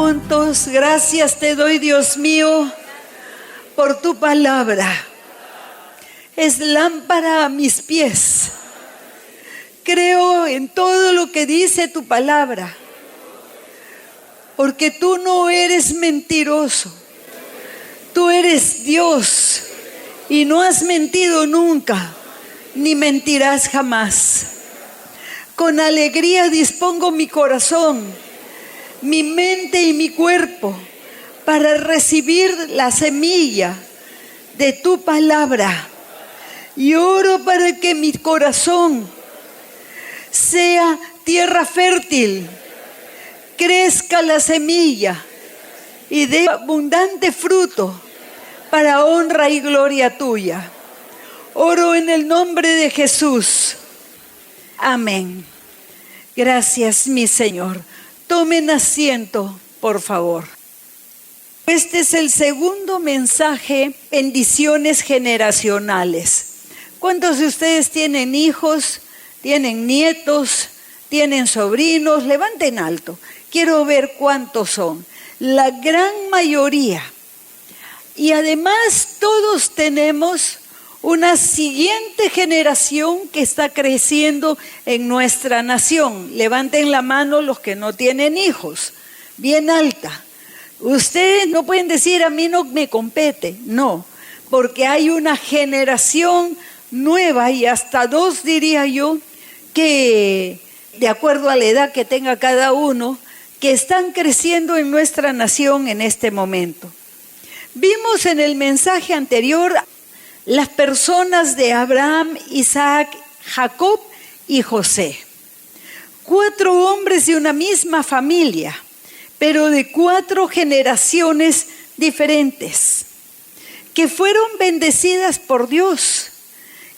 juntos. Gracias te doy, Dios mío, por tu palabra. Es lámpara a mis pies. Creo en todo lo que dice tu palabra, porque tú no eres mentiroso. Tú eres Dios y no has mentido nunca, ni mentirás jamás. Con alegría dispongo mi corazón, mi mente y mi cuerpo para recibir la semilla de tu palabra. Y oro para que mi corazón sea tierra fértil, crezca la semilla y dé abundante fruto para honra y gloria tuya. Oro en el nombre de Jesús. Amén. Gracias, mi Señor. Tomen asiento, por favor. Este es el segundo mensaje, bendiciones generacionales. ¿Cuántos de ustedes tienen hijos, tienen nietos, tienen sobrinos? Levanten alto. Quiero ver cuántos son. La gran mayoría. Y además todos tenemos una siguiente generación que está creciendo en nuestra nación. Levanten la mano los que no tienen hijos, bien alta. Ustedes no pueden decir a mí no me compete, no, porque hay una generación nueva y hasta dos diría yo, que de acuerdo a la edad que tenga cada uno, que están creciendo en nuestra nación en este momento. Vimos en el mensaje anterior las personas de Abraham, Isaac, Jacob y José. 4 hombres de una misma familia, pero de 4 generaciones diferentes, que fueron bendecidas por Dios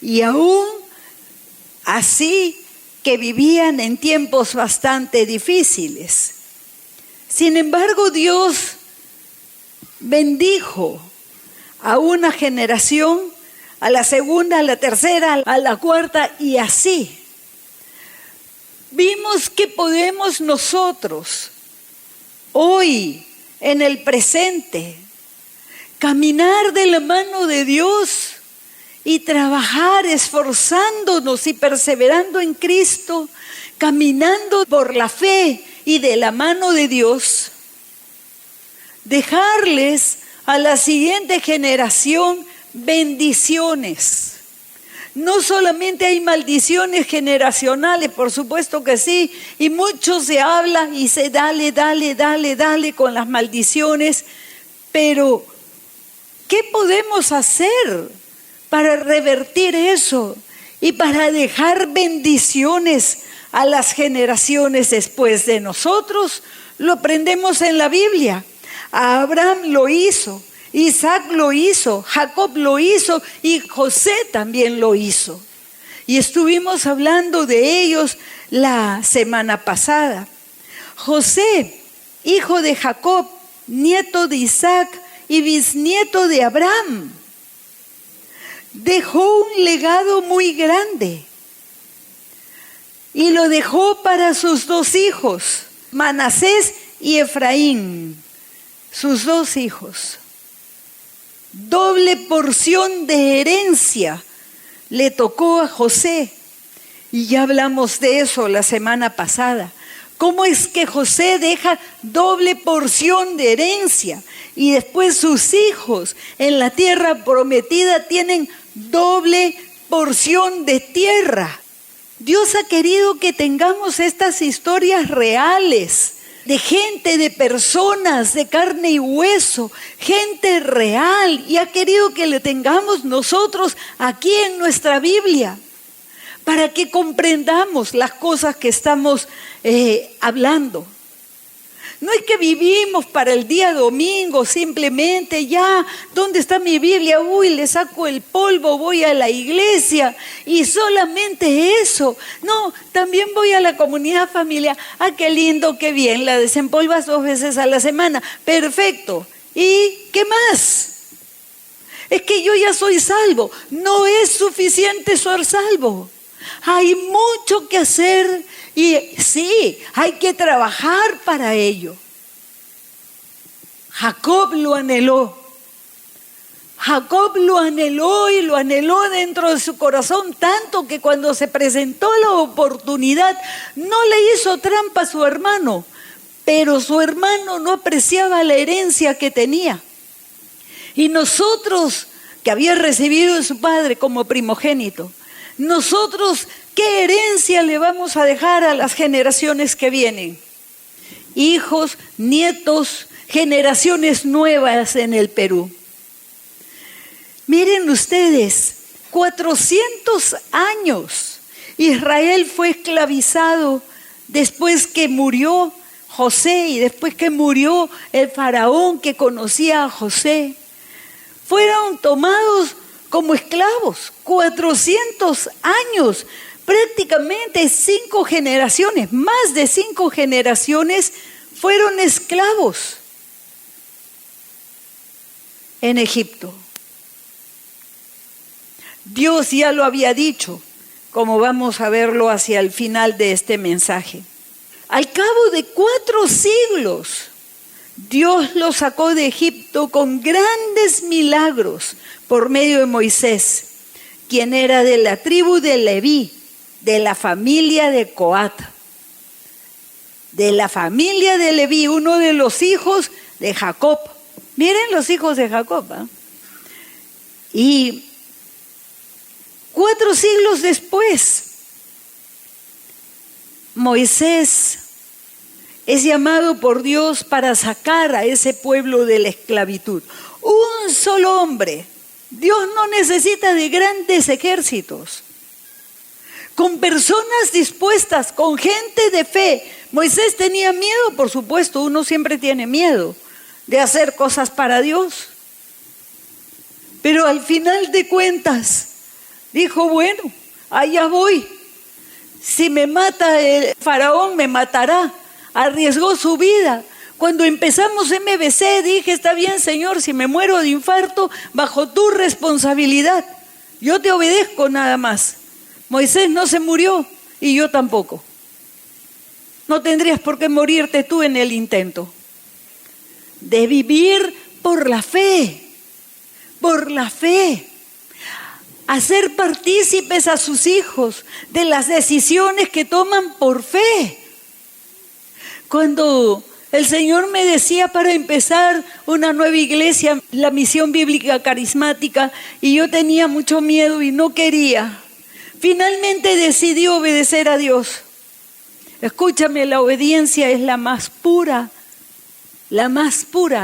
y aún así que vivían en tiempos bastante difíciles. Sin embargo, Dios bendijo a una generación, a la segunda, a la tercera, a la cuarta y así. Vimos que podemos nosotros hoy, en el presente, caminar de la mano de Dios y trabajar esforzándonos y perseverando en Cristo, caminando por la fe y de la mano de Dios, dejarles a la siguiente generación bendiciones. No solamente hay maldiciones generacionales, por supuesto que sí, y mucho se habla y se dale con las maldiciones, pero ¿qué podemos hacer para revertir eso y para dejar bendiciones a las generaciones después de nosotros? Lo aprendemos en la Biblia. Abraham lo hizo, Isaac lo hizo, Jacob lo hizo y José también lo hizo. Y estuvimos hablando de ellos la semana pasada. José, hijo de Jacob, nieto de Isaac y bisnieto de Abraham, dejó un legado muy grande y lo dejó para sus 2 hijos, Manasés y Efraín, sus 2 hijos. Doble porción de herencia le tocó a José. Y ya hablamos de eso la semana pasada. ¿Cómo es que José deja doble porción de herencia? Y después sus hijos en la tierra prometida tienen doble porción de tierra. Dios ha querido que tengamos estas historias reales, de gente, de personas, de carne y hueso, gente real, y ha querido que le tengamos nosotros aquí en nuestra Biblia, para que comprendamos las cosas que estamos hablando. No es que vivimos para el día domingo simplemente ya, ¿dónde está mi Biblia? Uy, le saco el polvo, voy a la iglesia y solamente eso. No, también voy a la comunidad familiar. Ah, qué lindo, qué bien, la desempolvas 2 veces a la semana. Perfecto. ¿Y qué más? Es que yo ya soy salvo. No es suficiente ser salvo. Hay mucho que hacer y sí, hay que trabajar para ello. Jacob lo anheló. Jacob lo anheló y lo anheló dentro de su corazón tanto que cuando se presentó la oportunidad no le hizo trampa a su hermano, pero su hermano no apreciaba la herencia que tenía. Y nosotros, que había recibido de su padre como primogénito, nosotros, ¿qué herencia le vamos a dejar a las generaciones que vienen? Hijos, nietos, generaciones nuevas en el Perú. Miren ustedes, 400 años Israel fue esclavizado después que murió José y después que murió el faraón que conocía a José. Fueron tomados como esclavos, 400 años, prácticamente 5 generaciones, más de 5 generaciones fueron esclavos en Egipto. Dios ya lo había dicho, como vamos a verlo hacia el final de este mensaje. Al cabo de 4 siglos, Dios los sacó de Egipto con grandes milagros por medio de Moisés, quien era de la tribu de Leví, de la familia de Coat. De la familia de Leví, uno de los hijos de Jacob. Miren los hijos de Jacob, ¿eh? Y 4 siglos después, Moisés es llamado por Dios para sacar a ese pueblo de la esclavitud. Un solo hombre. Dios no necesita de grandes ejércitos. Con personas dispuestas, con gente de fe. Moisés tenía miedo, por supuesto, uno siempre tiene miedo de hacer cosas para Dios. Pero al final de cuentas, dijo, bueno, allá voy. Si me mata el faraón, me matará. Arriesgó su vida. Cuando empezamos MBC, dije, está bien, Señor, si me muero de infarto, bajo tu responsabilidad. Yo te obedezco nada más. Moisés no se murió y yo tampoco. No tendrías por qué morirte tú en el intento. De vivir por la fe. Por la fe. Hacer partícipes a sus hijos de las decisiones que toman por fe. Cuando el Señor me decía para empezar una nueva iglesia, la Misión Bíblica Carismática, y yo tenía mucho miedo y no quería, finalmente decidí obedecer a Dios. Escúchame, la obediencia es la más pura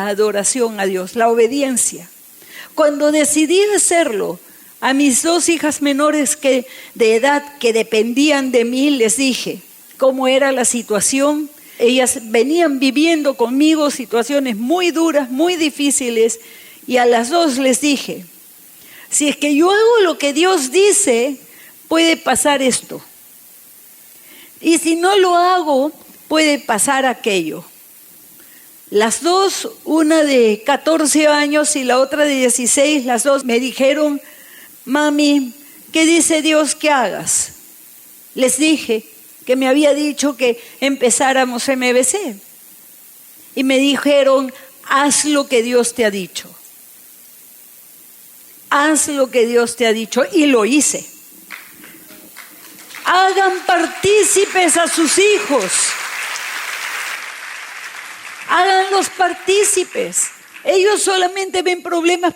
adoración a Dios, la obediencia. Cuando decidí hacerlo, a mis 2 hijas menores de edad que dependían de mí, les dije cómo era la situación. Ellas venían viviendo conmigo situaciones muy duras, muy difíciles, y a las 2 les dije, si es que yo hago lo que Dios dice, puede pasar esto. Y si no lo hago, puede pasar aquello. Las 2, una de 14 años y la otra de 16, las 2 me dijeron, mami, ¿qué dice Dios que hagas? Les dije que me había dicho que empezáramos MBC. Y me dijeron, haz lo que Dios te ha dicho. Haz lo que Dios te ha dicho. Y lo hice. Hagan partícipes a sus hijos. Háganlos partícipes. Ellos solamente ven problemas,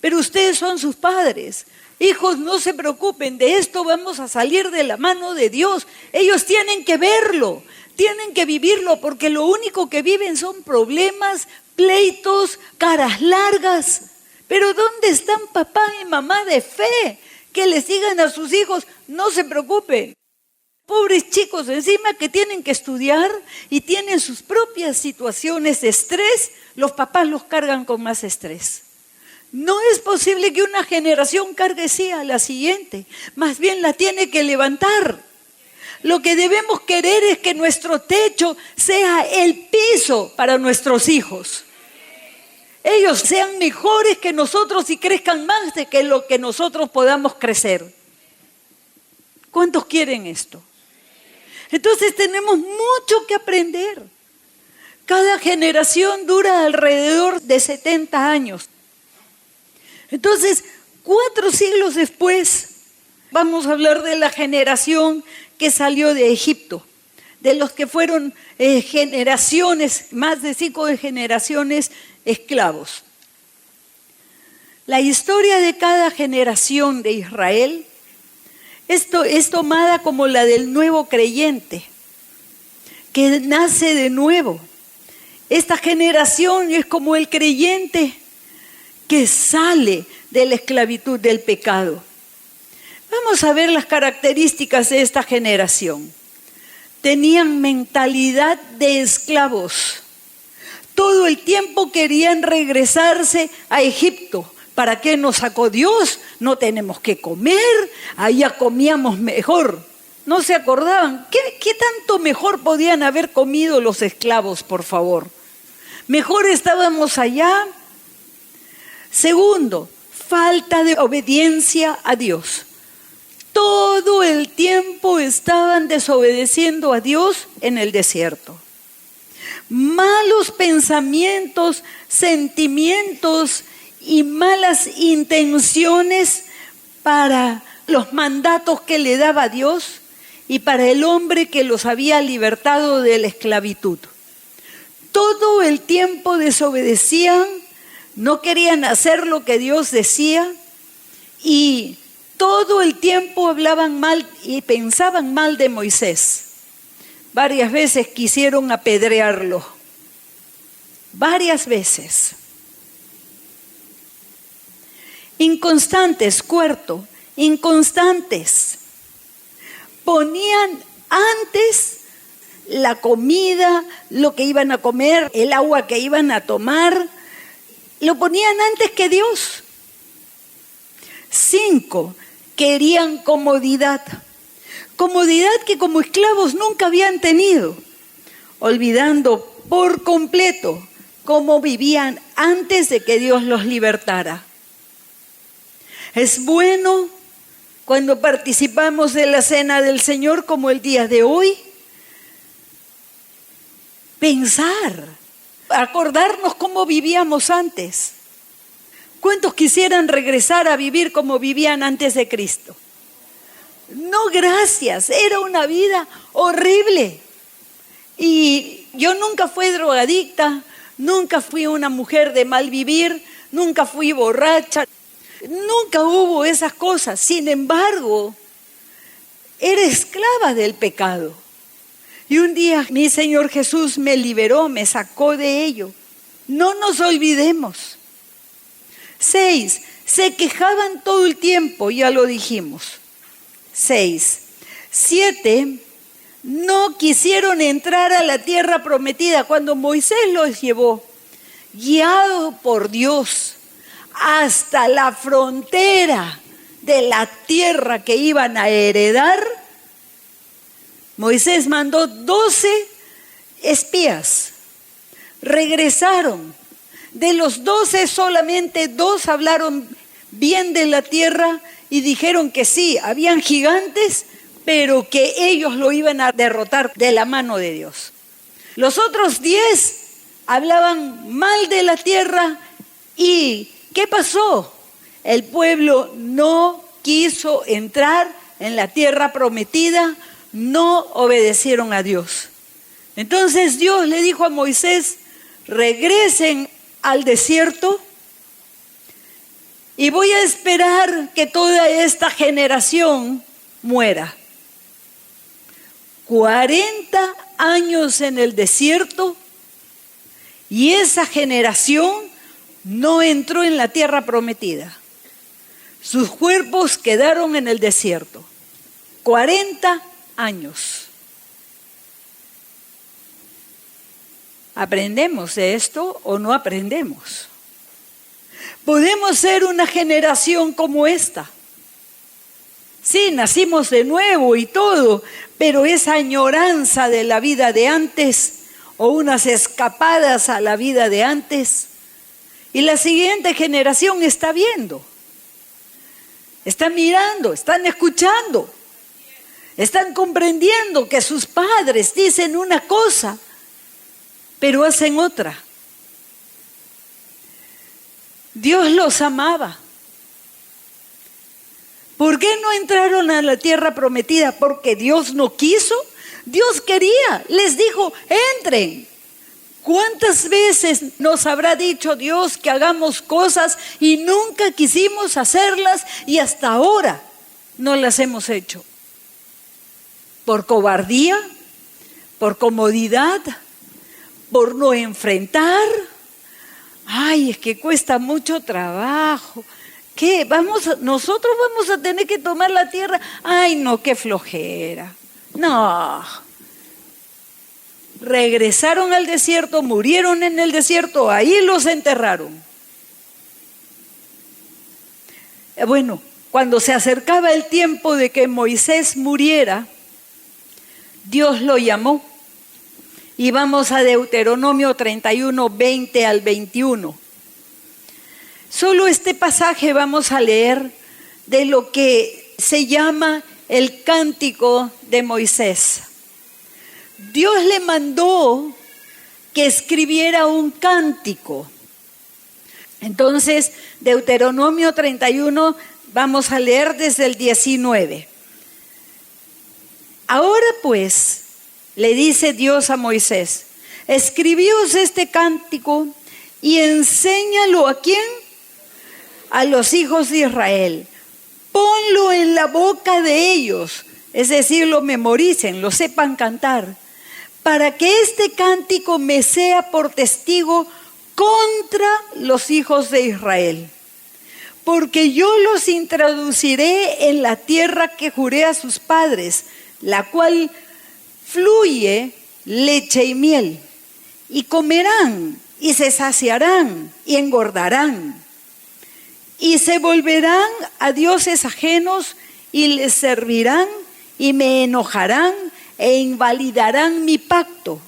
pero ustedes son sus padres. Hijos, no se preocupen, de esto vamos a salir de la mano de Dios. Ellos tienen que verlo, tienen que vivirlo, porque lo único que viven son problemas, pleitos, caras largas. Pero ¿dónde están papá y mamá de fe? Que les digan a sus hijos, no se preocupen. Pobres chicos encima que tienen que estudiar y tienen sus propias situaciones de estrés, los papás los cargan con más estrés. No es posible que una generación cargue sí a la siguiente, más bien la tiene que levantar. Lo que debemos querer es que nuestro techo sea el piso para nuestros hijos. Ellos sean mejores que nosotros y crezcan más de que lo que nosotros podamos crecer. ¿Cuántos quieren esto? Entonces tenemos mucho que aprender. Cada generación dura alrededor de 70 años. Entonces, 4 siglos después, vamos a hablar de la generación que salió de Egipto, de los que fueron generaciones, más de 5 generaciones esclavos. La historia de cada generación de Israel es tomada como la del nuevo creyente, que nace de nuevo. Esta generación es como el creyente que sale de la esclavitud del pecado. Vamos a ver las características de esta generación. Tenían mentalidad de esclavos. Todo el tiempo querían regresarse a Egipto. ¿Para qué nos sacó Dios? No tenemos que comer, allá comíamos mejor. No se acordaban. ¿Qué tanto mejor podían haber comido los esclavos, por favor? Mejor estábamos allá. Segundo, falta de obediencia a Dios. Todo el tiempo estaban desobedeciendo a Dios en el desierto. Malos pensamientos, sentimientos y malas intenciones para los mandatos que le daba Dios y para el hombre que los había libertado de la esclavitud. Todo el tiempo desobedecían, no querían hacer lo que Dios decía y todo el tiempo hablaban mal y pensaban mal de Moisés. Varias veces quisieron apedrearlo. Varias veces. Inconstantes, cuarto, inconstantes. Ponían antes la comida, lo que iban a comer, el agua que iban a tomar, lo ponían antes que Dios. 5, querían comodidad. Comodidad que como esclavos nunca habían tenido, olvidando por completo cómo vivían antes de que Dios los libertara. Es bueno cuando participamos de la cena del Señor como el día de hoy, pensar, acordarnos cómo vivíamos antes. ¿Cuántos quisieran regresar a vivir como vivían antes de Cristo? No, gracias, era una vida horrible. Y yo nunca fui drogadicta, nunca fui una mujer de mal vivir, nunca fui borracha, nunca hubo esas cosas. Sin embargo, era esclava del pecado. Y un día mi Señor Jesús me liberó, me sacó de ello. No nos olvidemos. 6, se quejaban todo el tiempo, ya lo dijimos. 6. 7, no quisieron entrar a la tierra prometida cuando Moisés los llevó, guiado por Dios, hasta la frontera de la tierra que iban a heredar. Moisés mandó 12 espías, regresaron. De los 12 solamente 2 hablaron bien de la tierra y dijeron que sí, habían gigantes, pero que ellos lo iban a derrotar de la mano de Dios. Los otros 10 hablaban mal de la tierra y ¿qué pasó? El pueblo no quiso entrar en la tierra prometida, no obedecieron a Dios. Entonces Dios le dijo a Moisés, regresen al desierto y voy a esperar que toda esta generación muera. 40 años en el desierto y esa generación no entró en la tierra prometida. Sus cuerpos quedaron en el desierto. 40 años. ¿Aprendemos de esto o no aprendemos? Podemos ser una generación como esta. Sí, nacimos de nuevo y todo, pero esa añoranza de la vida de antes o unas escapadas a la vida de antes, y la siguiente generación está viendo, está mirando, están escuchando, están comprendiendo que sus padres dicen una cosa pero hacen otra. Dios los amaba. ¿Por qué no entraron a la tierra prometida? Porque Dios no quiso. Dios quería, les dijo, entren. ¿Cuántas veces nos habrá dicho Dios que hagamos cosas y nunca quisimos hacerlas y hasta ahora no las hemos hecho? ¿Por cobardía? ¿Por comodidad? ¿Por no enfrentar? Ay, es que cuesta mucho trabajo. ¿Qué? Nosotros vamos a tener que tomar la tierra. Ay, no, qué flojera. No. Regresaron al desierto, murieron en el desierto, ahí los enterraron. Bueno, cuando se acercaba el tiempo de que Moisés muriera, Dios lo llamó. Y vamos a Deuteronomio 31, 20 al 21. Solo este pasaje vamos a leer de lo que se llama el cántico de Moisés. Dios le mandó que escribiera un cántico. Entonces, Deuteronomio 31, vamos a leer desde el 19. Ahora pues, le dice Dios a Moisés, escribíos este cántico y enséñalo ¿a quién? A los hijos de Israel. Ponlo en la boca de ellos, es decir, lo memoricen, lo sepan cantar, para que este cántico me sea por testigo contra los hijos de Israel. Porque yo los introduciré en la tierra que juré a sus padres, la cual fluye leche y miel, y comerán, y se saciarán, y engordarán, y se volverán a dioses ajenos, y les servirán, y me enojarán, e invalidarán mi pacto.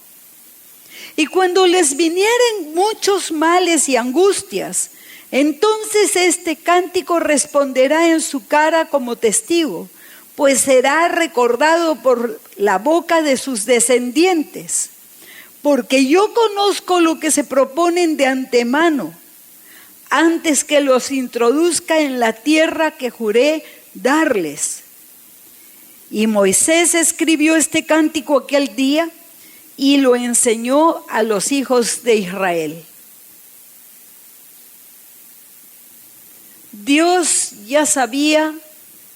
Y cuando les vinieren muchos males y angustias, entonces este cántico responderá en su cara como testigo, pues será recordado por la boca de sus descendientes. Porque yo conozco lo que se proponen de antemano, antes que los introduzca en la tierra que juré darles. Y Moisés escribió este cántico aquel día y lo enseñó a los hijos de Israel. Dios ya sabía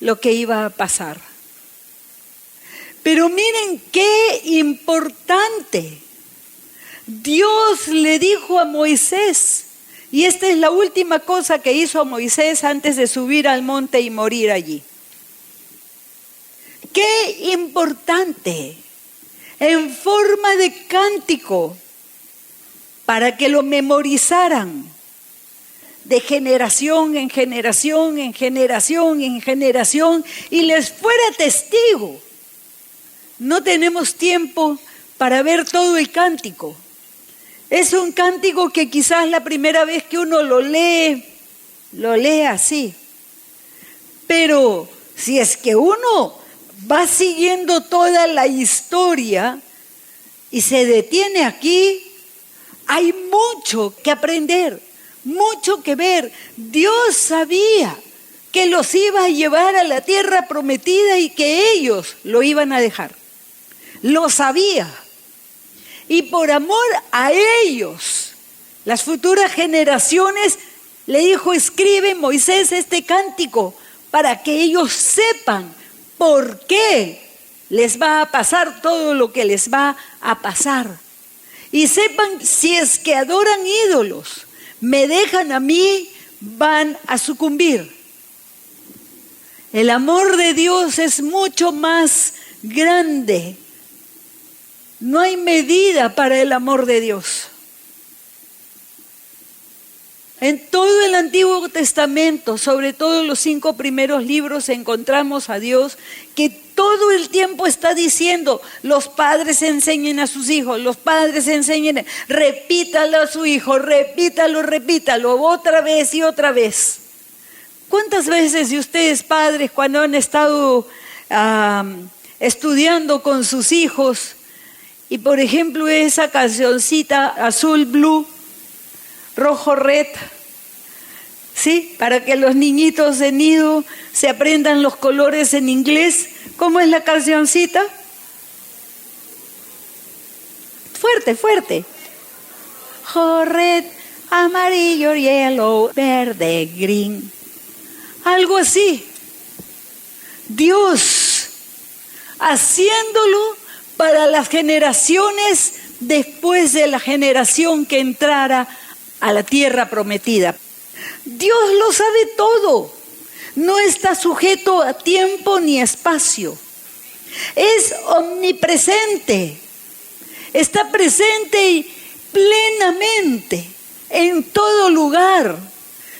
lo que iba a pasar. Pero miren qué importante. Dios le dijo a Moisés, y esta es la última cosa que hizo Moisés antes de subir al monte y morir allí. Qué importante, en forma de cántico, para que lo memorizaran de generación en generación, en generación, en generación, y les fuera testigo. No tenemos tiempo para ver todo el cántico. Es un cántico que quizás la primera vez que uno lo lee así. Pero si es que uno va siguiendo toda la historia y se detiene aquí, hay mucho que aprender, mucho que ver. Dios sabía que los iba a llevar a la tierra prometida y que ellos lo iban a dejar. Lo sabía. Y por amor a ellos, las futuras generaciones, le dijo, escribe Moisés este cántico para que ellos sepan por qué les va a pasar todo lo que les va a pasar. Y sepan, si es que adoran ídolos, me dejan a mí, van a sucumbir. El amor de Dios es mucho más grande. No hay medida para el amor de Dios. En todo el Antiguo Testamento, sobre todo los 5 primeros libros, encontramos a Dios que todo el tiempo está diciendo, los padres enseñen a sus hijos, los padres enseñen, repítalo a su hijo, repítalo, otra vez y otra vez. ¿Cuántas veces de ustedes padres cuando han estado estudiando con sus hijos Y por ejemplo esa cancioncita azul, blue, rojo, red, ¿sí? Para que los niñitos de nido se aprendan los colores en inglés. ¿Cómo es la cancioncita? Fuerte, fuerte. Rojo, red, amarillo, yellow, verde, green. Algo así. Dios haciéndolo para las generaciones después de la generación que entrara a la tierra prometida. Dios lo sabe todo. No está sujeto a tiempo ni espacio. Es omnipresente. Está presente plenamente en todo lugar.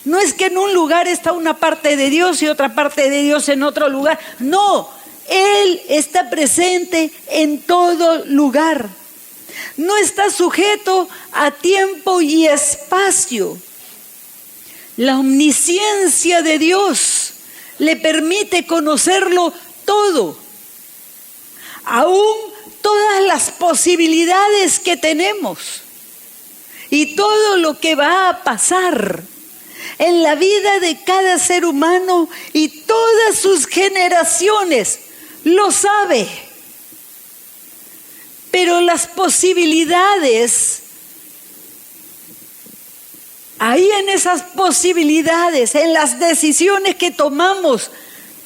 No es que en un lugar está una parte de Dios y otra parte de Dios en otro lugar. No, Él está presente en todo lugar. No está sujeto a tiempo y espacio. La omnisciencia de Dios le permite conocerlo todo. Aún todas las posibilidades que tenemos y todo lo que va a pasar en la vida de cada ser humano y todas sus generaciones, lo sabe. Pero las posibilidades, ahí en esas posibilidades, en las decisiones que tomamos,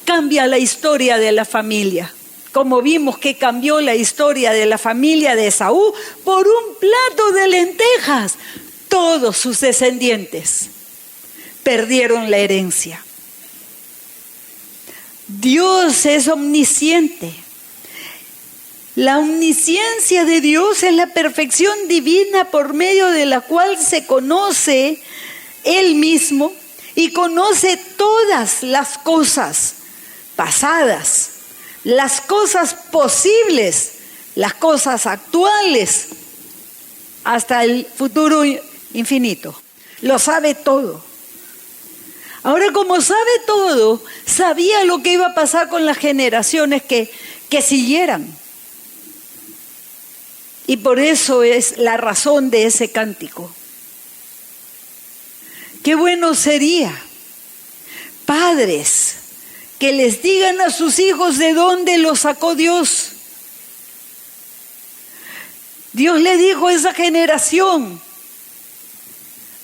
cambia la historia de la familia. Como vimos que cambió la historia de la familia de Esaú por un plato de lentejas. Todos sus descendientes perdieron la herencia. Dios es omnisciente. La omnisciencia de Dios es la perfección divina por medio de la cual se conoce Él mismo y conoce todas las cosas pasadas, las cosas posibles, las cosas actuales, hasta el futuro infinito. Lo sabe todo. Ahora, como sabe todo, sabía lo que iba a pasar con las generaciones que siguieran. Y por eso es la razón de ese cántico. Qué bueno sería, padres, que les digan a sus hijos de dónde los sacó Dios. Dios le dijo a esa generación,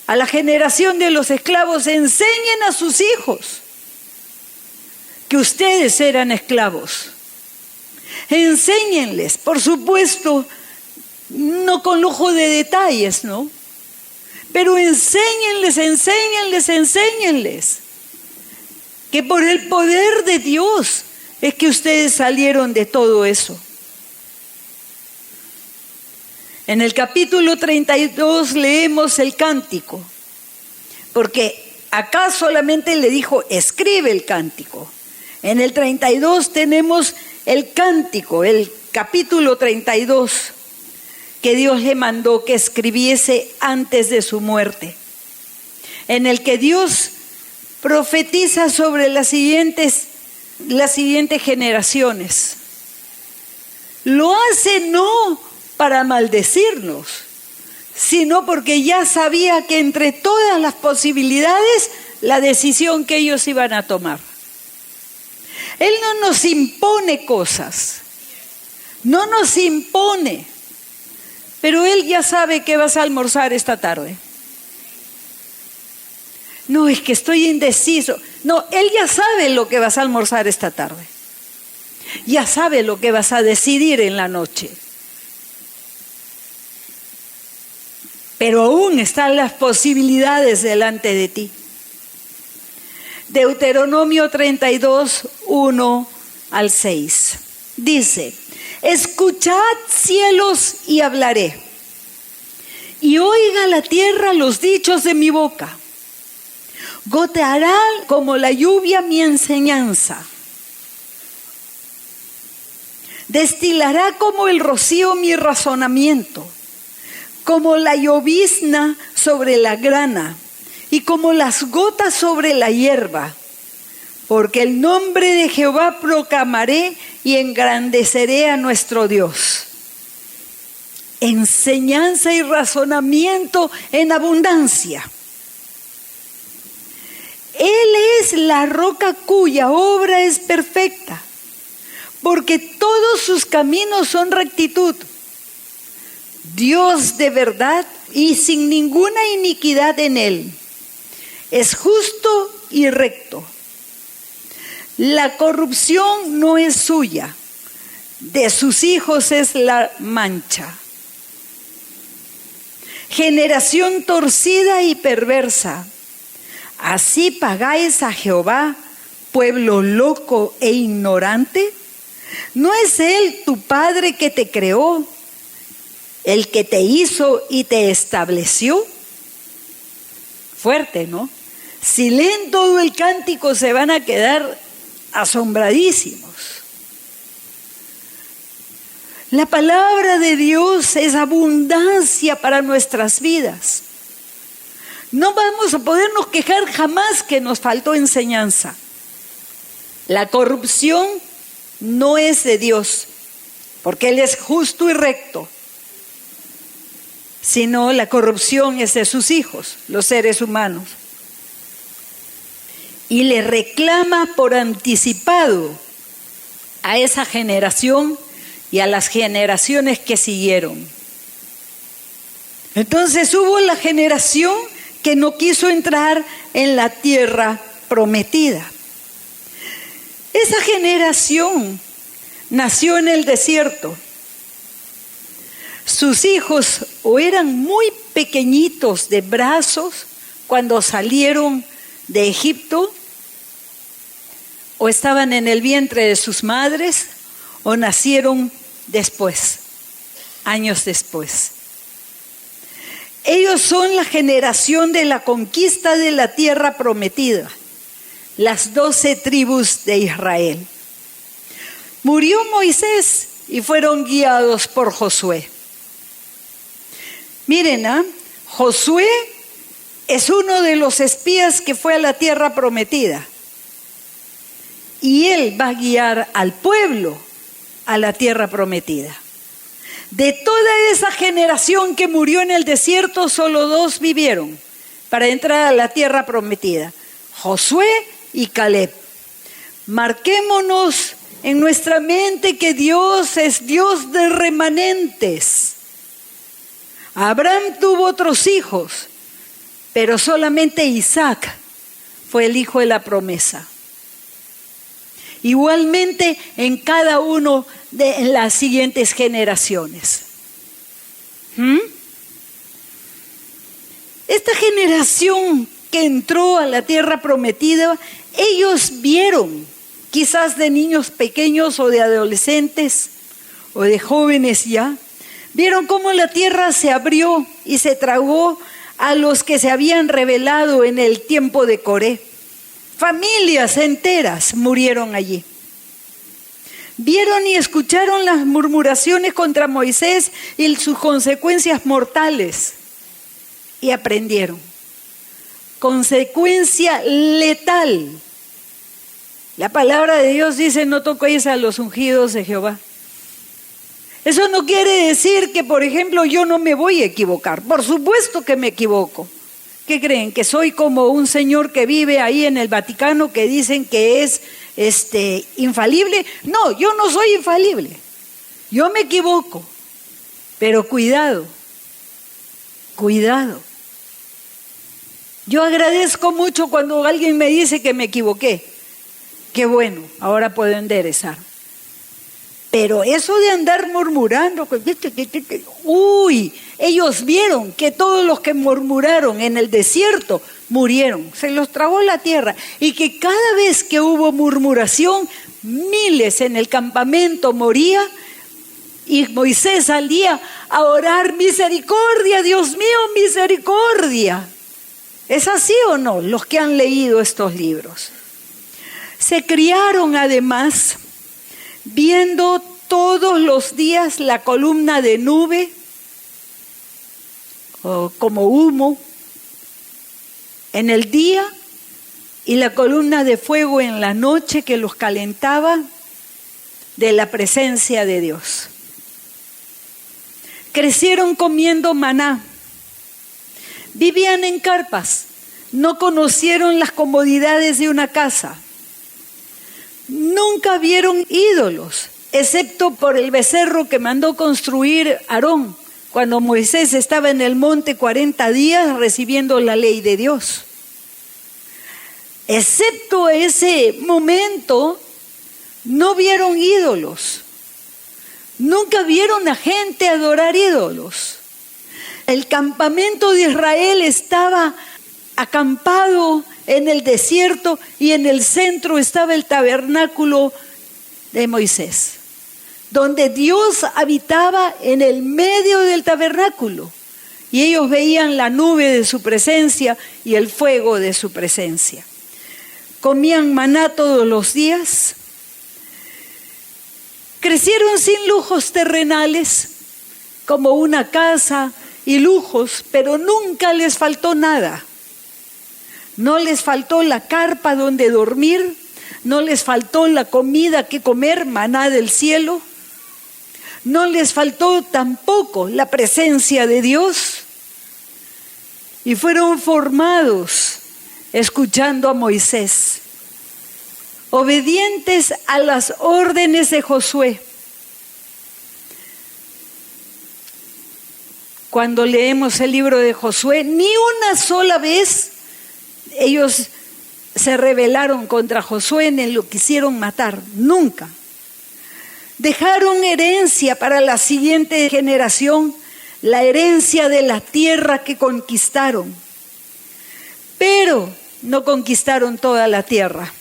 a la generación de los esclavos, enseñen a sus hijos que ustedes eran esclavos. Enséñenles, por supuesto, no con lujo de detalles, ¿no? Pero enséñenles que por el poder de Dios es que ustedes salieron de todo eso. En el capítulo 32 leemos el cántico, porque acá solamente le dijo, escribe el cántico. En el 32 tenemos el cántico, el capítulo 32, que Dios le mandó que escribiese antes de su muerte, en el que Dios profetiza sobre las siguientes generaciones. Lo hace no para maldecirnos, sino porque ya sabía que entre todas las posibilidades, la decisión que ellos iban a tomar. Él no nos impone cosas, no nos impone, pero Él ya sabe que vas a almorzar esta tarde. No, es que estoy indeciso. No, Él ya sabe lo que vas a almorzar esta tarde. Ya sabe lo que vas a decidir en la noche. Pero aún están las posibilidades delante de ti. Deuteronomio 32, 1 al 6. Dice, escuchad cielos y hablaré, y oiga la tierra los dichos de mi boca. Goteará como la lluvia mi enseñanza. Destilará como el rocío mi razonamiento, como la llovizna sobre la grana y como las gotas sobre la hierba. Porque el nombre de Jehová proclamaré y engrandeceré a nuestro Dios. enseñanza y razonamiento en abundancia. Él es la roca cuya obra es perfecta, porque todos sus caminos son rectitud. Dios de verdad y sin ninguna iniquidad en él. Es justo y recto. La corrupción no es suya, de sus hijos es la mancha. Generación torcida y perversa, ¿así pagáis a Jehová, pueblo loco e ignorante? ¿No es Él tu Padre que te creó, el que te hizo y te estableció? Fuerte, ¿no? Si leen todo el cántico se van a quedar asombradísimos. La palabra de Dios es abundancia para nuestras vidas. No vamos a podernos quejar jamás que nos faltó enseñanza. La corrupción no es de Dios, porque Él es justo y recto, sino la corrupción es de sus hijos, los seres humanos. Y le reclama por anticipado a esa generación y a las generaciones que siguieron. Entonces hubo la generación que no quiso entrar en la tierra prometida. Esa generación nació en el desierto. Sus hijos o eran muy pequeñitos de brazos cuando salieron de Egipto, o estaban en el vientre de sus madres, o nacieron después, años después. Ellos son la generación de la conquista de la tierra prometida, las 12 tribus de Israel. Murió Moisés y fueron guiados por Josué. Miren, Josué es uno de los espías que fue a la tierra prometida. Y él va a guiar al pueblo a la tierra prometida. De toda esa generación que murió en el desierto, solo 2 vivieron para entrar a la tierra prometida: Josué y Caleb. Marquémonos en nuestra mente que Dios es Dios de remanentes. Abraham tuvo otros hijos, pero solamente Isaac fue el hijo de la promesa. Igualmente en cada uno de las siguientes generaciones. Esta generación que entró a la tierra prometida, ellos vieron, quizás de niños pequeños o de adolescentes o de jóvenes ya, vieron cómo la tierra se abrió y se tragó a los que se habían rebelado en el tiempo de Coré. Familias enteras murieron allí. Vieron y escucharon las murmuraciones contra Moisés y sus consecuencias mortales. Y aprendieron. Consecuencia letal. La palabra de Dios dice: no toquéis a los ungidos de Jehová. Eso no quiere decir que, por ejemplo, yo no me voy a equivocar. Por supuesto que me equivoco. ¿Qué creen? ¿Que soy como un señor que vive ahí en el Vaticano que dicen que es infalible? No, yo no soy infalible. Yo me equivoco. Pero cuidado, cuidado. Yo agradezco mucho cuando alguien me dice que me equivoqué. Qué bueno, ahora puedo enderezar. Pero eso de andar murmurando, ellos vieron que todos los que murmuraron en el desierto murieron, se los tragó la tierra, y que cada vez que hubo murmuración, miles en el campamento morían, y Moisés salía a orar: misericordia, Dios mío, misericordia. ¿Es así o no? Los que han leído estos libros se criaron además viendo todos los días la columna de nube o como humo en el día y la columna de fuego en la noche que los calentaba de la presencia de Dios. Crecieron comiendo maná. Vivían en carpas. No conocieron las comodidades de una casa. Nunca vieron ídolos, excepto por el becerro que mandó construir Aarón cuando Moisés estaba en el monte 40 días recibiendo la ley de Dios. Excepto ese momento, no vieron ídolos. Nunca vieron a gente adorar ídolos. El campamento de Israel estaba acampado en el desierto y en el centro estaba el tabernáculo de Moisés, donde Dios habitaba en el medio del tabernáculo y ellos veían la nube de su presencia y el fuego de su presencia. Comían maná todos los días. Crecieron sin lujos terrenales, como una casa y lujos, pero nunca les faltó nada. No les faltó la carpa donde dormir, no les faltó la comida que comer, maná del cielo. No les faltó tampoco la presencia de Dios. Y fueron formados escuchando a Moisés, obedientes a las órdenes de Josué. Cuando leemos el libro de Josué, ni una sola vez ellos se rebelaron contra Josué ni lo quisieron matar, nunca. Dejaron herencia para la siguiente generación, la herencia de la tierra que conquistaron. Pero no conquistaron toda la tierra.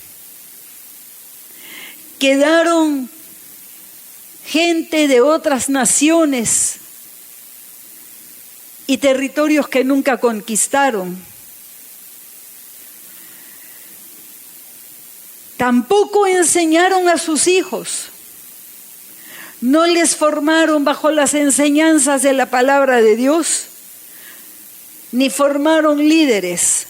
Quedaron gente de otras naciones y territorios que nunca conquistaron. Tampoco enseñaron a sus hijos. No les formaron bajo las enseñanzas de la palabra de Dios, ni formaron líderes.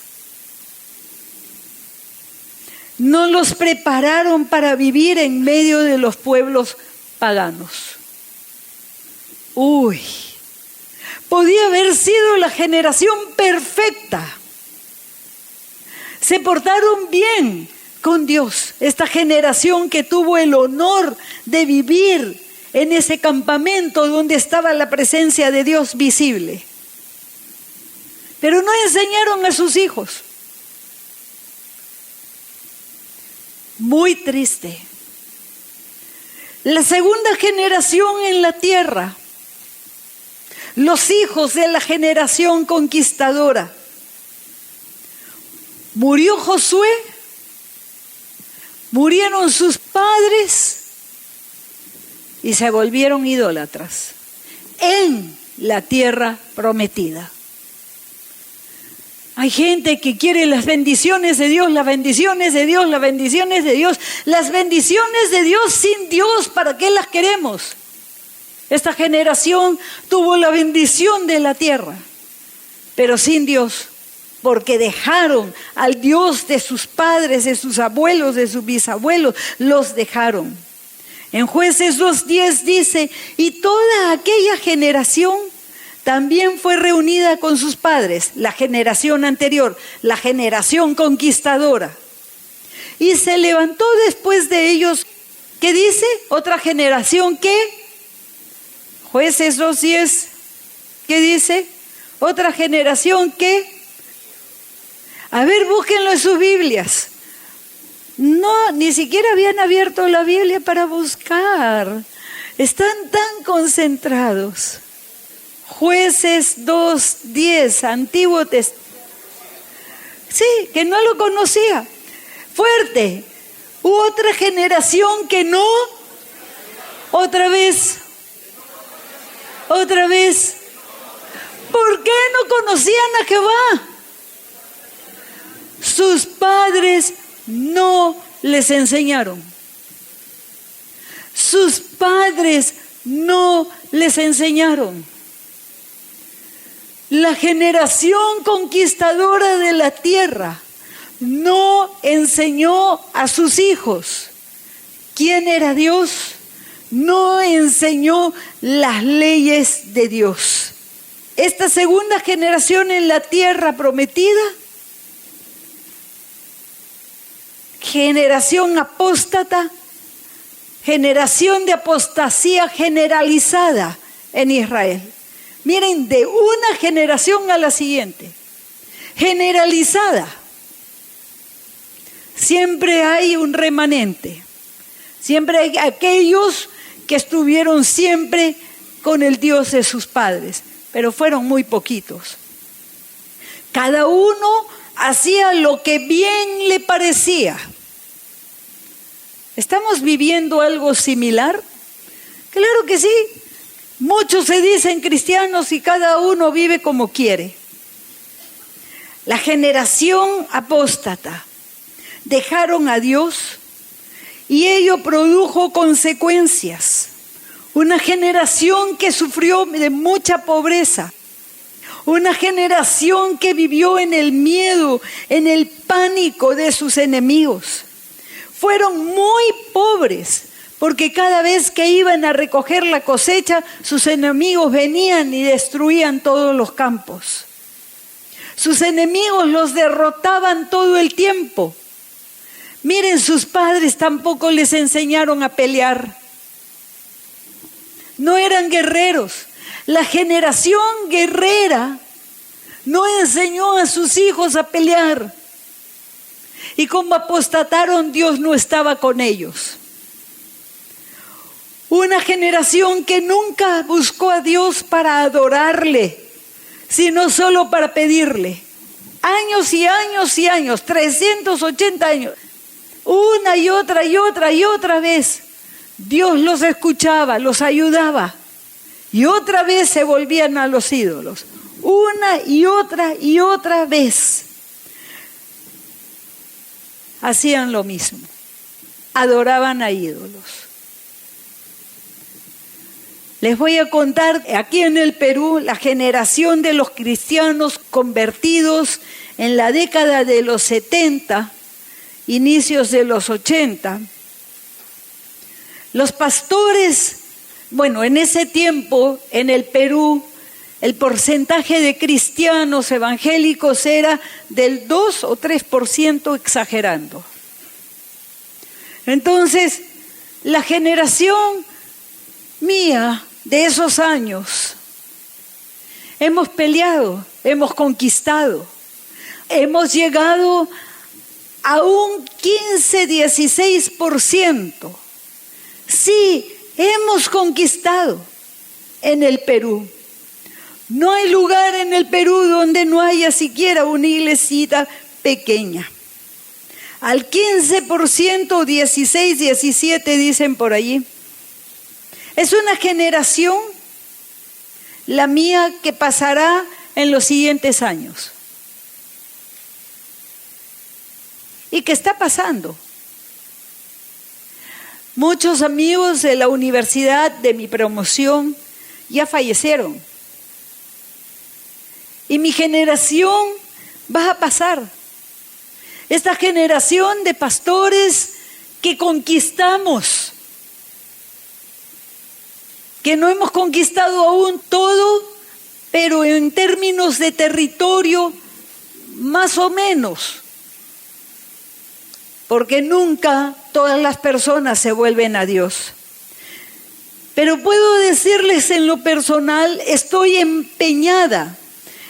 No los prepararon para vivir en medio de los pueblos paganos. Podía haber sido la generación perfecta. Se portaron bien con Dios, esta generación que tuvo el honor de vivir en ese campamento donde estaba la presencia de Dios visible. Pero no enseñaron a sus hijos. Muy triste. La segunda generación en la tierra, los hijos de la generación conquistadora. Murió Josué, murieron sus padres y se volvieron idólatras en la tierra prometida. Hay gente que quiere las bendiciones de Dios, las bendiciones de Dios, las bendiciones de Dios, las bendiciones de Dios sin Dios. ¿Para qué las queremos? Esta generación tuvo la bendición de la tierra, pero sin Dios, porque dejaron al Dios de sus padres, de sus abuelos, de sus bisabuelos, los dejaron. En Jueces 2:10 dice, y toda aquella generación también fue reunida con sus padres, la generación anterior, la generación conquistadora. Y se levantó después de ellos, ¿qué dice? Otra generación que, Jueces 2:10, ¿qué dice? Otra generación que, a ver, búsquenlo en sus Biblias. No, ni siquiera habían abierto la Biblia para buscar. Están tan concentrados. Jueces 2:10, Antiguo Testamento. Sí, que no lo conocía. Fuerte. Hubo otra generación que no. Otra vez. ¿Por qué no conocían a Jehová? Sus padres no les enseñaron. Sus padres no les enseñaron. La generación conquistadora de la tierra no enseñó a sus hijos quién era Dios, no enseñó las leyes de Dios. Esta segunda generación en la tierra prometida, generación apóstata, generación de apostasía generalizada en Israel. Miren, de una generación a la siguiente, generalizada. Siempre hay un remanente, siempre hay aquellos que estuvieron siempre con el Dios de sus padres, pero fueron muy poquitos. Cada uno hacía lo que bien le parecía. ¿Estamos viviendo algo similar? Claro que sí. Muchos se dicen cristianos y cada uno vive como quiere. La generación apóstata dejaron a Dios y ello produjo consecuencias. Una generación que sufrió de mucha pobreza. Una generación que vivió en el miedo, en el pánico de sus enemigos. Fueron muy pobres, porque cada vez que iban a recoger la cosecha, sus enemigos venían y destruían todos los campos. Sus enemigos los derrotaban todo el tiempo. Miren, sus padres tampoco les enseñaron a pelear. No eran guerreros. La generación guerrera no enseñó a sus hijos a pelear. Y como apostataron, Dios no estaba con ellos. Una generación que nunca buscó a Dios para adorarle, sino solo para pedirle. Años y años y años, 380 años. Una y otra y otra y otra vez. Dios los escuchaba, los ayudaba. Y otra vez se volvían a los ídolos. Una y otra vez. Hacían lo mismo. Adoraban a ídolos. Les voy a contar, aquí en el Perú, la generación de los cristianos convertidos en la década de los 70, inicios de los 80. Los pastores, bueno, en ese tiempo, en el Perú, el porcentaje de cristianos evangélicos era del 2 o 3%, exagerando. Entonces, la generación mía de esos años, hemos peleado, hemos conquistado, hemos llegado a un 15-16%. Sí, hemos conquistado en el Perú. No hay lugar en el Perú donde no haya siquiera una iglesita pequeña. Al 15%, 16, 17 dicen por allí. Es una generación, la mía, que pasará en los siguientes años. ¿Y qué está pasando? Muchos amigos de la universidad de mi promoción ya fallecieron. Y mi generación va a pasar. Esta generación de pastores que conquistamos, que no hemos conquistado aún todo, pero en términos de territorio, más o menos. Porque nunca todas las personas se vuelven a Dios. Pero puedo decirles en lo personal, estoy empeñada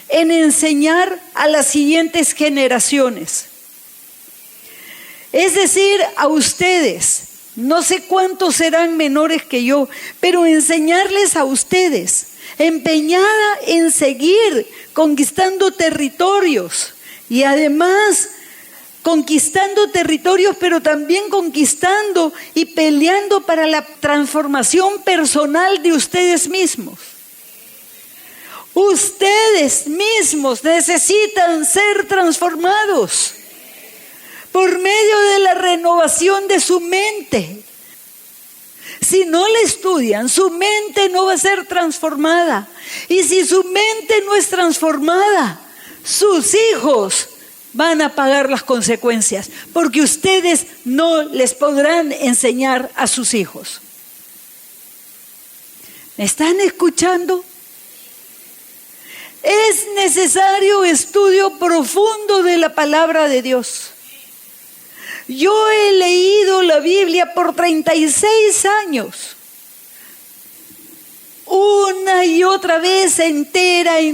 en enseñar a las siguientes generaciones. Es decir, a ustedes, no sé cuántos serán menores que yo, pero enseñarles a ustedes, empeñada en seguir conquistando territorios y además conquistando territorios, pero también conquistando y peleando para la transformación personal de ustedes mismos. Ustedes mismos necesitan ser transformados por medio de la renovación de su mente. Si no la estudian, su mente no va a ser transformada. Y si su mente no es transformada, sus hijos van a pagar las consecuencias, porque ustedes no les podrán enseñar a sus hijos. ¿Me están escuchando? Es necesario estudio profundo de la palabra de Dios. Yo he leído la Biblia por 36 años. Una y otra vez, entera. Y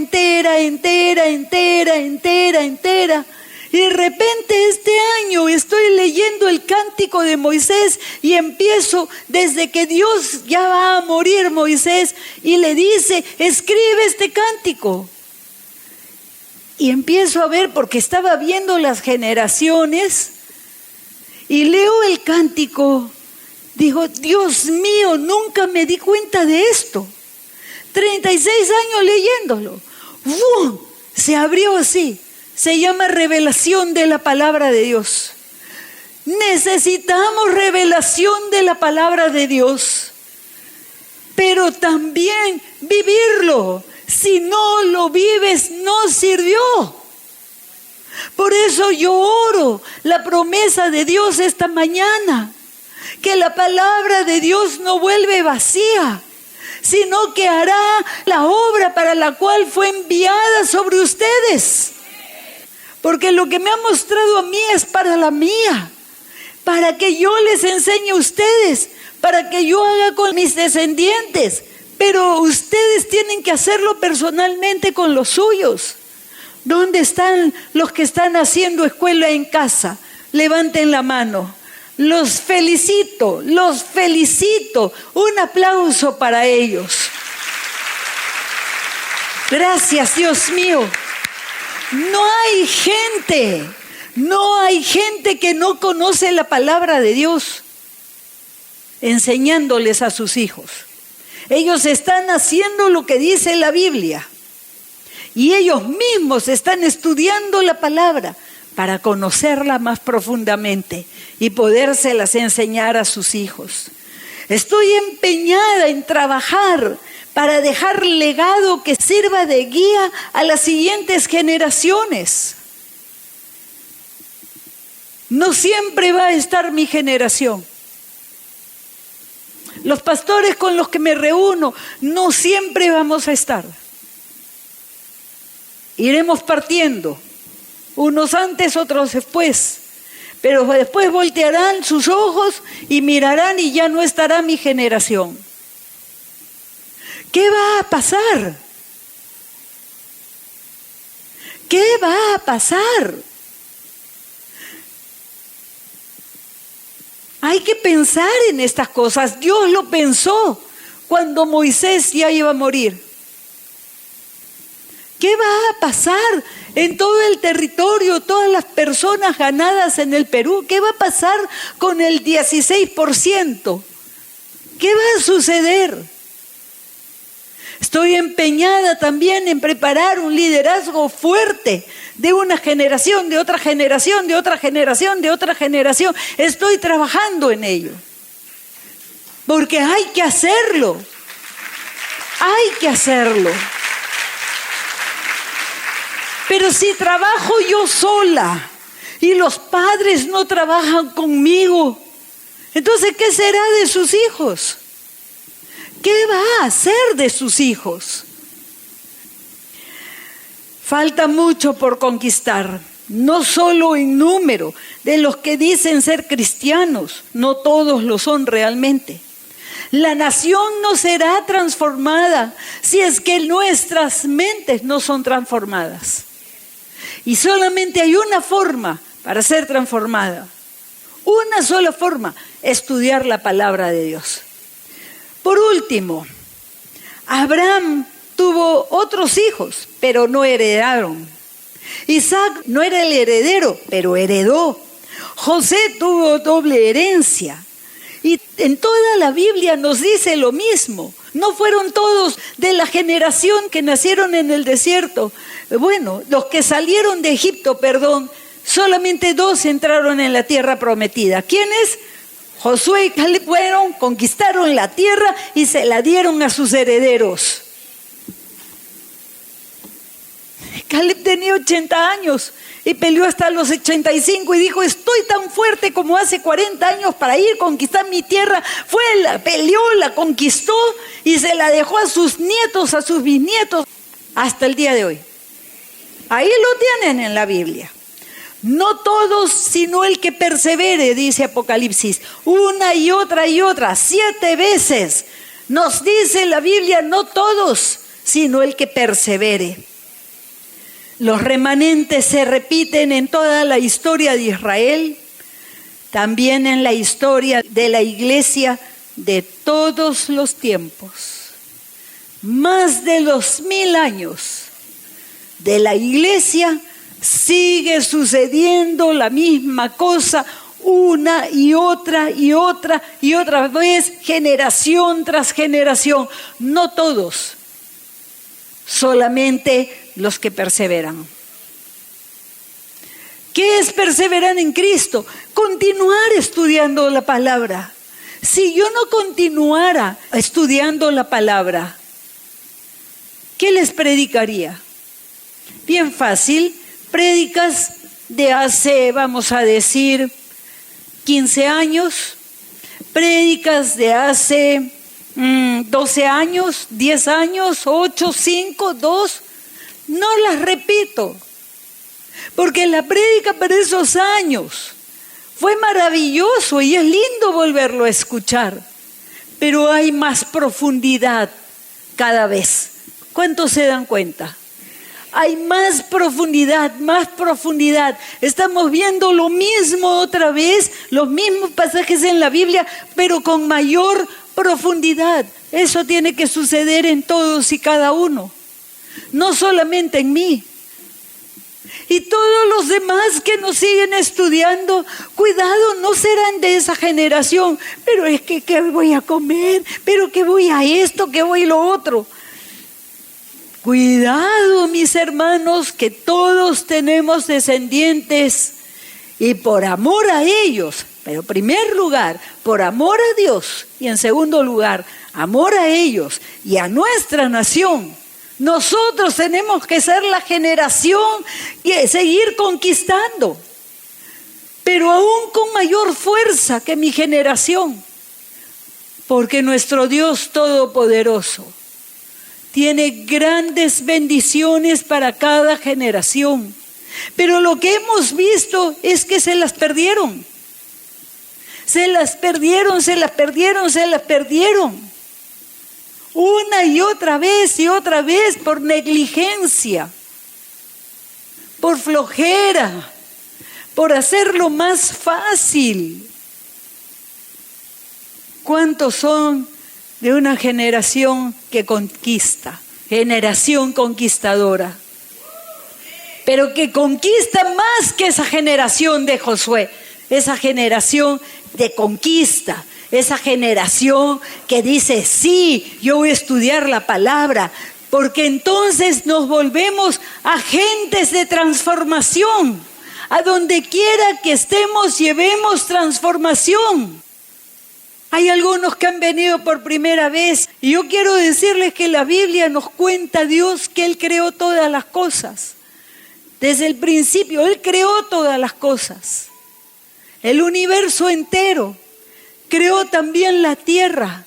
de repente este año estoy leyendo el Cántico de Moisés y empiezo desde que Dios ya va a morir Moisés y le dice, escribe este cántico. Y empiezo a ver, porque estaba viendo las generaciones y leo el cántico. Digo, Dios mío, nunca me di cuenta de esto. 36 años leyéndolo. ¡Bum! Se abrió así. Se llama revelación de la palabra de Dios. Necesitamos revelación de la palabra de Dios, pero también vivirlo. Si no lo vives, no sirvió. Por eso yo oro la promesa de Dios esta mañana, que la palabra de Dios no vuelve vacía, sino que hará la obra para la cual fue enviada sobre ustedes. Porque lo que me ha mostrado a mí es para la mía, para que yo les enseñe a ustedes, para que yo haga con mis descendientes. Pero ustedes tienen que hacerlo personalmente con los suyos. ¿Dónde están los que están haciendo escuela en casa? Levanten la mano. Los felicito. Un aplauso para ellos. Gracias, Dios mío. No hay gente que no conoce la palabra de Dios enseñándoles a sus hijos. Ellos están haciendo lo que dice la Biblia y ellos mismos están estudiando la palabra para conocerla más profundamente y podérselas enseñar a sus hijos. Estoy empeñada en trabajar para dejar legado que sirva de guía a las siguientes generaciones. No siempre va a estar mi generación. Los pastores con los que me reúno, no siempre vamos a estar. Iremos partiendo, unos antes, otros después. Pero después voltearán sus ojos y mirarán y ya no estará mi generación. ¿Qué va a pasar? ¿Qué va a pasar? Hay que pensar en estas cosas. Dios lo pensó cuando Moisés ya iba a morir. ¿Qué va a pasar en todo el territorio, todas las personas ganadas en el Perú? ¿Qué va a pasar con el 16%? ¿Qué va a suceder? Estoy empeñada también en preparar un liderazgo fuerte de una generación, de otra generación, de otra generación, de otra generación. Estoy trabajando en ello. Porque hay que hacerlo. Hay que hacerlo. Pero si trabajo yo sola y los padres no trabajan conmigo, entonces ¿qué será de sus hijos? ¿Qué va a hacer de sus hijos? Falta mucho por conquistar, no solo en número de los que dicen ser cristianos, no todos lo son realmente. La nación no será transformada si es que nuestras mentes no son transformadas. Y solamente hay una forma para ser transformada, una sola forma, estudiar la palabra de Dios. Por último, Abraham tuvo otros hijos, pero no heredaron. Isaac no era el heredero, pero heredó. José tuvo doble herencia. Y en toda la Biblia nos dice lo mismo. No fueron todos de la generación que nacieron en el desierto. Bueno, los que salieron de Egipto, solamente 2 entraron en la tierra prometida. ¿Quiénes? Josué y Caleb fueron, conquistaron la tierra y se la dieron a sus herederos. Caleb tenía 80 años y peleó hasta los 85 y dijo, estoy tan fuerte como hace 40 años para ir a conquistar mi tierra. Peleó, la conquistó y se la dejó a sus nietos, a sus bisnietos, hasta el día de hoy. Ahí lo tienen en la Biblia. No todos, sino el que persevere, dice Apocalipsis. Una y otra, 7 veces nos dice la Biblia, no todos, sino el que persevere. Los remanentes se repiten en toda la historia de Israel, también en la historia de la iglesia de todos los tiempos. Más de los 1000 años de la iglesia sigue sucediendo la misma cosa una y otra vez, generación tras generación. No todos, solamente los que perseveran. ¿Qué es perseverar en Cristo? Continuar estudiando la palabra. Si yo no continuara estudiando la palabra, ¿qué les predicaría? Bien fácil, prédicas de hace, vamos a decir, 15 años, prédicas de hace 12 años, 10 años, 8, 5, 2, no las repito, porque la prédica para esos años fue maravilloso y es lindo volverlo a escuchar, pero hay más profundidad cada vez. ¿Cuántos se dan cuenta? Hay más profundidad, más profundidad. Estamos viendo lo mismo otra vez, los mismos pasajes en la Biblia, pero con mayor profundidad. Eso tiene que suceder en todos y cada uno, no solamente en mí. Y todos los demás que nos siguen estudiando, cuidado, no serán de esa generación. Pero es que, ¿qué voy a comer? ¿Pero qué voy a esto? ¿Qué voy a lo otro? Cuidado, mis hermanos, que todos tenemos descendientes y por amor a ellos, pero en primer lugar, por amor a Dios y en segundo lugar, amor a ellos y a nuestra nación, nosotros tenemos que ser la generación y seguir conquistando, pero aún con mayor fuerza que mi generación, porque nuestro Dios Todopoderoso tiene grandes bendiciones para cada generación. Pero lo que hemos visto es que se las perdieron. Se las perdieron. Una y otra vez por negligencia, por flojera, por hacerlo más fácil. ¿Cuántos son de una generación que conquista, generación conquistadora, pero que conquista más que esa generación de Josué, esa generación de conquista, esa generación que dice, sí, yo voy a estudiar la palabra, porque entonces nos volvemos agentes de transformación. A donde quiera que estemos, llevemos transformación. Hay algunos que han venido por primera vez y yo quiero decirles que la Biblia nos cuenta a Dios que Él creó todas las cosas. Desde el principio, Él creó todas las cosas. El universo entero. Creó también la tierra,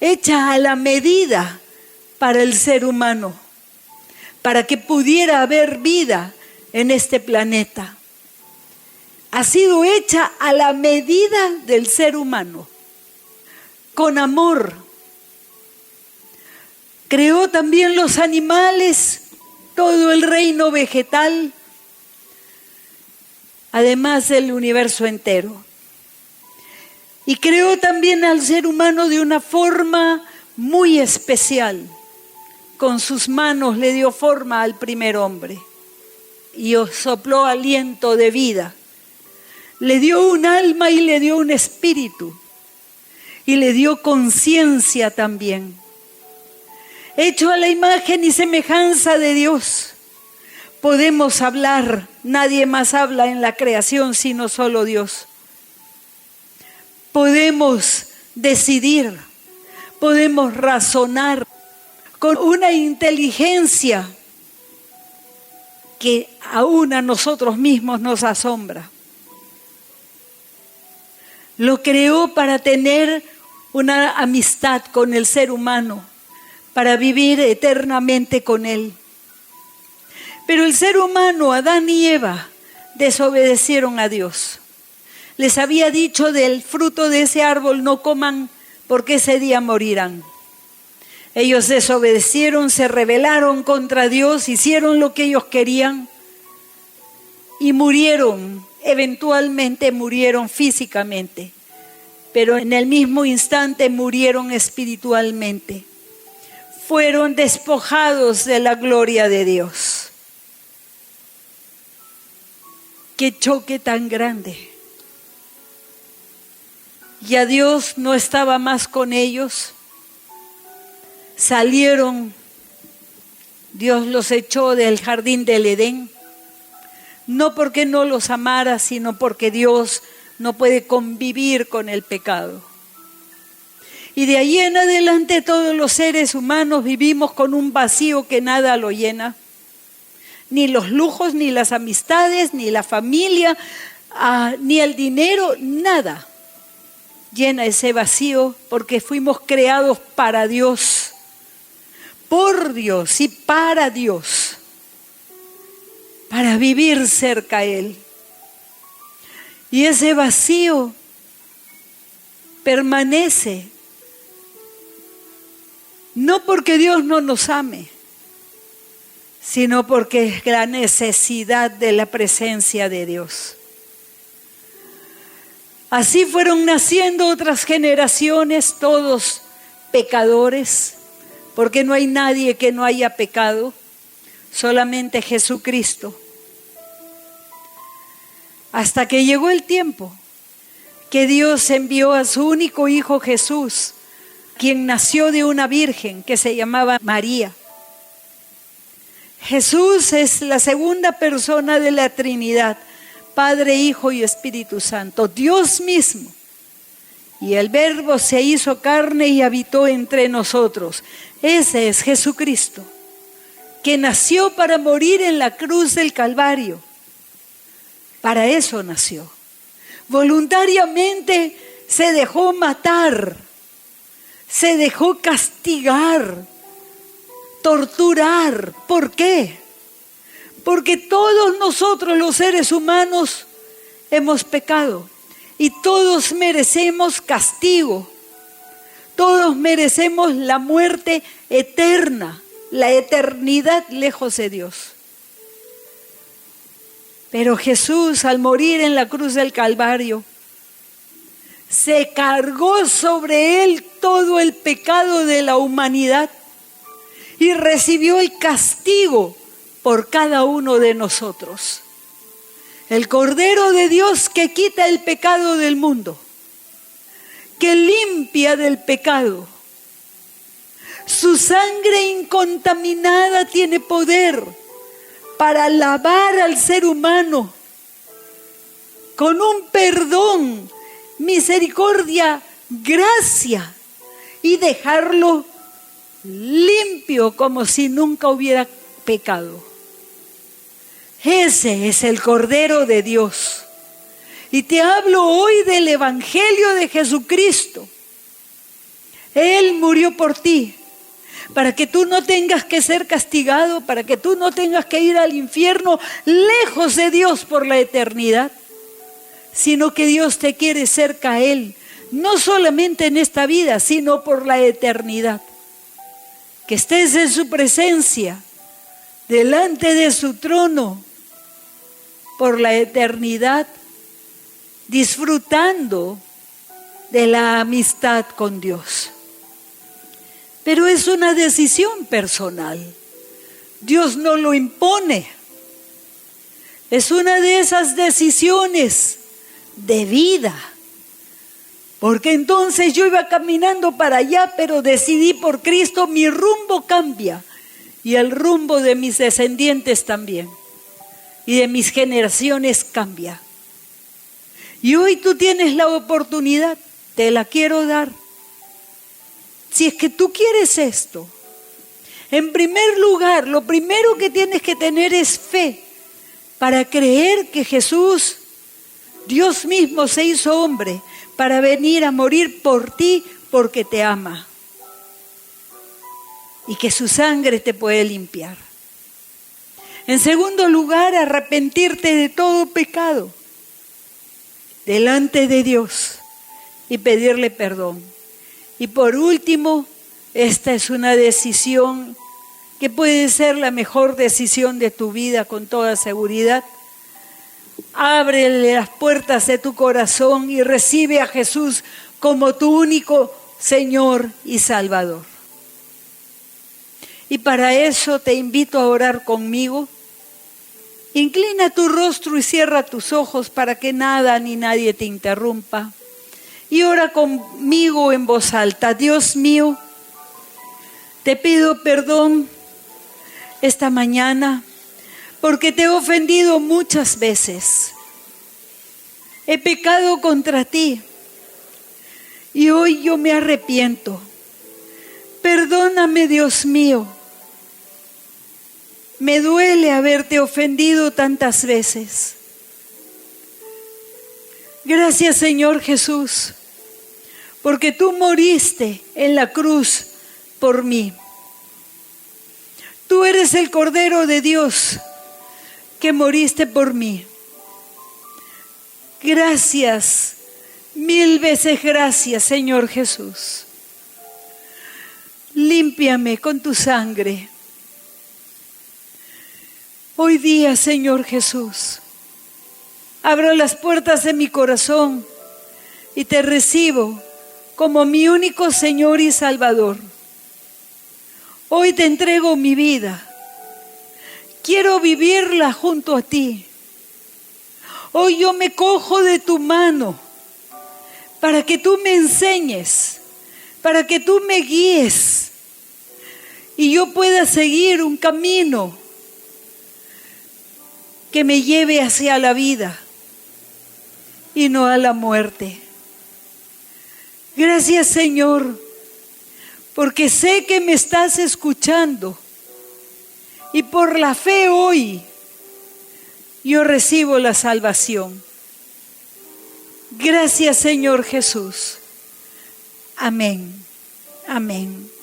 hecha a la medida para el ser humano, para que pudiera haber vida en este planeta. Ha sido hecha a la medida del ser humano. Con amor. Creó también los animales, todo el reino vegetal, además del universo entero. Y creó también al ser humano de una forma muy especial. Con sus manos le dio forma al primer hombre y sopló aliento de vida. Le dio un alma y le dio un espíritu. Y le dio conciencia también. Hecho a la imagen y semejanza de Dios, podemos hablar. Nadie más habla en la creación sino solo Dios. Podemos decidir, podemos razonar con una inteligencia que aún a nosotros mismos nos asombra. Lo creó para tener una amistad con el ser humano, para vivir eternamente con él. Pero el ser humano, Adán y Eva, desobedecieron a Dios. Les había dicho: del fruto de ese árbol no coman, porque ese día morirán. Ellos desobedecieron, se rebelaron contra Dios, hicieron lo que ellos querían y murieron. Eventualmente murieron físicamente, pero en el mismo instante murieron espiritualmente. Fueron despojados de la gloria de Dios. ¡Qué choque tan grande! Ya Dios no estaba más con ellos. Salieron, Dios los echó del jardín del Edén. No porque no los amara, sino porque Dios no puede convivir con el pecado. Y de ahí en adelante todos los seres humanos vivimos con un vacío que nada lo llena. Ni los lujos, ni las amistades, ni la familia, ni el dinero, nada llena ese vacío, porque fuimos creados para Dios, por Dios y para Dios, para vivir cerca a Él. Y ese vacío permanece, no porque Dios no nos ame, sino porque es la necesidad de la presencia de Dios. Así fueron naciendo otras generaciones, todos pecadores, porque no hay nadie que no haya pecado, solamente Jesucristo. Hasta que llegó el tiempo que Dios envió a su único hijo Jesús, quien nació de una virgen que se llamaba María. Jesús es la segunda persona de la Trinidad, Padre, Hijo y Espíritu Santo, Dios mismo. Y el Verbo se hizo carne y habitó entre nosotros. Ese es Jesucristo, que nació para morir en la cruz del Calvario. Para eso nació. Voluntariamente se dejó matar, se dejó castigar, torturar. ¿Por qué? Porque todos nosotros los seres humanos hemos pecado y todos merecemos castigo. Todos merecemos la muerte eterna, la eternidad lejos de Dios. Pero Jesús, al morir en la cruz del Calvario, se cargó sobre él todo el pecado de la humanidad y recibió el castigo por cada uno de nosotros. El Cordero de Dios que quita el pecado del mundo, que limpia del pecado. Su sangre incontaminada tiene poder para lavar al ser humano con un perdón, misericordia, gracia, y dejarlo limpio como si nunca hubiera pecado. Ese es el Cordero de Dios. Y te hablo hoy del Evangelio de Jesucristo. Él murió por ti, para que tú no tengas que ser castigado, para que tú no tengas que ir al infierno lejos de Dios por la eternidad, sino que Dios te quiere cerca a Él, no solamente en esta vida, sino por la eternidad. Que estés en su presencia, delante de su trono, por la eternidad, disfrutando de la amistad con Dios. Pero es una decisión personal. Dios no lo impone. Es una de esas decisiones de vida. Porque entonces yo iba caminando para allá, pero decidí por Cristo, mi rumbo cambia. Y el rumbo de mis descendientes también. Y de mis generaciones cambia. Y hoy tú tienes la oportunidad, te la quiero dar. Si es que tú quieres esto, en primer lugar, lo primero que tienes que tener es fe para creer que Jesús, Dios mismo, se hizo hombre para venir a morir por ti porque te ama. Y que su sangre te puede limpiar. En segundo lugar, arrepentirte de todo pecado delante de Dios y pedirle perdón. Y por último, esta es una decisión que puede ser la mejor decisión de tu vida con toda seguridad. Ábrele las puertas de tu corazón y recibe a Jesús como tu único Señor y Salvador. Y para eso te invito a orar conmigo. Inclina tu rostro y cierra tus ojos para que nada ni nadie te interrumpa. Y ora conmigo en voz alta. Dios mío, te pido perdón esta mañana porque te he ofendido muchas veces. He pecado contra ti y hoy yo me arrepiento. Perdóname, Dios mío. Me duele haberte ofendido tantas veces. Gracias, Señor Jesús, porque tú moriste en la cruz por mí. Tú eres el Cordero de Dios que moriste por mí. Gracias, mil veces gracias, Señor Jesús. Límpiame con tu sangre. Hoy día, Señor Jesús, abro las puertas de mi corazón y te recibo como mi único Señor y Salvador. Hoy te entrego mi vida. Quiero vivirla junto a ti. Hoy yo me cojo de tu mano para que tú me enseñes, para que tú me guíes y yo pueda seguir un camino que me lleve hacia la vida y no a la muerte. Gracias, Señor, porque sé que me estás escuchando y por la fe hoy yo recibo la salvación. Gracias, Señor Jesús. Amén. Amén.